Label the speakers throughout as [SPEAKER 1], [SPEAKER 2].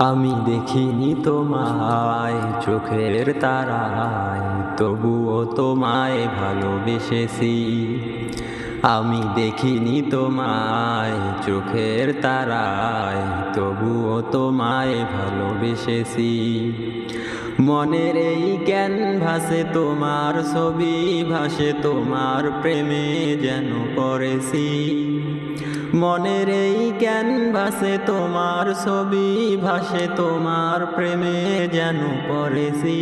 [SPEAKER 1] আমি দেখিনি তোমায় চোখের তারায়, তবুও তোমায় ভালোবেসেছি। আমি দেখিনি তোমায় চোখের তারায়, তবুও তোমায় ভালোবেসেছি। মনের এই ক্যানভাসে তোমার ছবি ভাসে, তোমার প্রেমে যেন পড়েছি। মনের এই ক্যানভাসে তোমার ছবি ভাসে, তোমার প্রেমে যেন পড়েছি।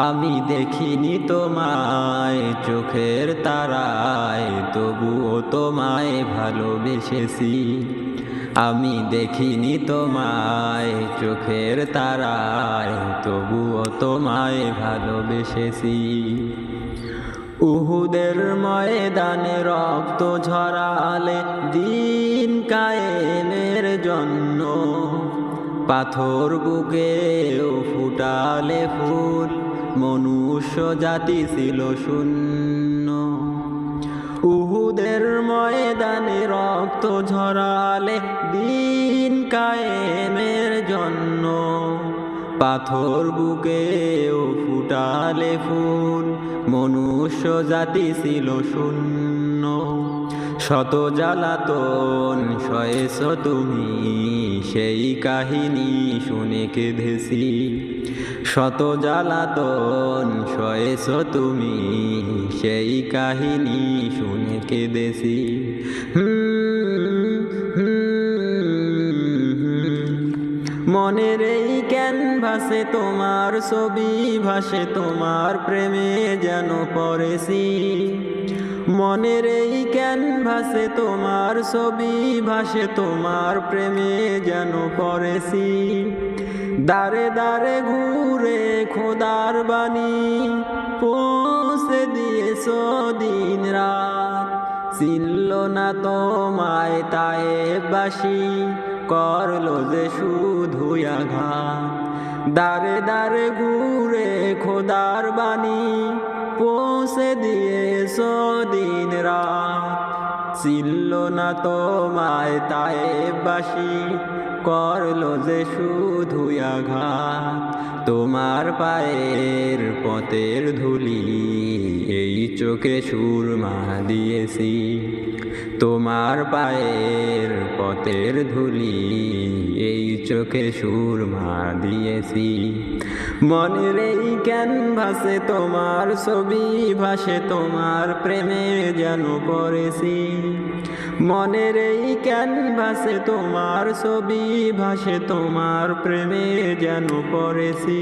[SPEAKER 1] আমি দেখিনি তোমায় চোখের তারায়, তবুও তোমায় ভালোবেসেছি। আমি দেখিনি তোমায় চোখের তারায়, তবুও তোমায় ভালোবেসেছি। উহুদের ময়দানে রক্ত ঝরালে দিন কায়েমের জন্য, পাথর বুকেও ফুটালে ফুল, মনুষ্য জাতি ছিল শূন্য। উহুদের ময়দানে রক্ত ঝরালে দিন কায়েমের জন্য, পাথর বুকেও ফুটালে ফুল, মনুষ্য জাতি ছিল শূন্য। শত জ্বালাতন সয়েছ তুমি, সেই কাহিনী শুনে কেঁদেছি। শত জ্বালাতন সয়েছ তুমি, সেই কাহিনী শুনে কেঁদেছি। মনের এই ক্যানভাসে তোমার ছবি ভাসে, তোমার প্রেমে যেন পড়েছি। মনের এই ক্যানভাসে তোমার ছবি ভাসে, তোমার প্রেমে যেন পড়েছি। দারে দারে ঘুরে খোদার বাণী পৌঁছে দিয়েছ দিন রাত, চিনল না তোমায় তায়েববাসী, করলো যে শুধু আঘাত। দারে দারে ঘুরে খোদার বাণী পৌঁছে দিয়েছ দিন রাত, চিনল না তোমায় তায়েববাসী, করলো যে শুধু আঘাত। তোমার পায়ের পথের ধুলি এই চোখে সুরমা দিয়েছি। তোমার পায়ের পথের ধুলি এই চোখে সুরমা দিয়েছি। মনের এই ক্যানভাসে তোমার ছবি ভাসে, তোমার প্রেমে যেন পড়েছি। মনের এই ক্যানভাসে তোমার ছবি ভাসে, তোমার প্রেমে যেন পড়েছি।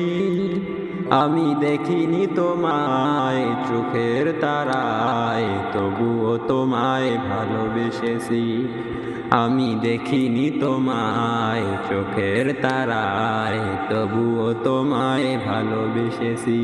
[SPEAKER 1] আমি দেখিনি তোমায় চোখের তারায়, তবুও তোমায় ভালোবেসেছি। আমি দেখিনি তোমায় চোখের তারায়, তবুও তোমায় ভালোবেসেছি।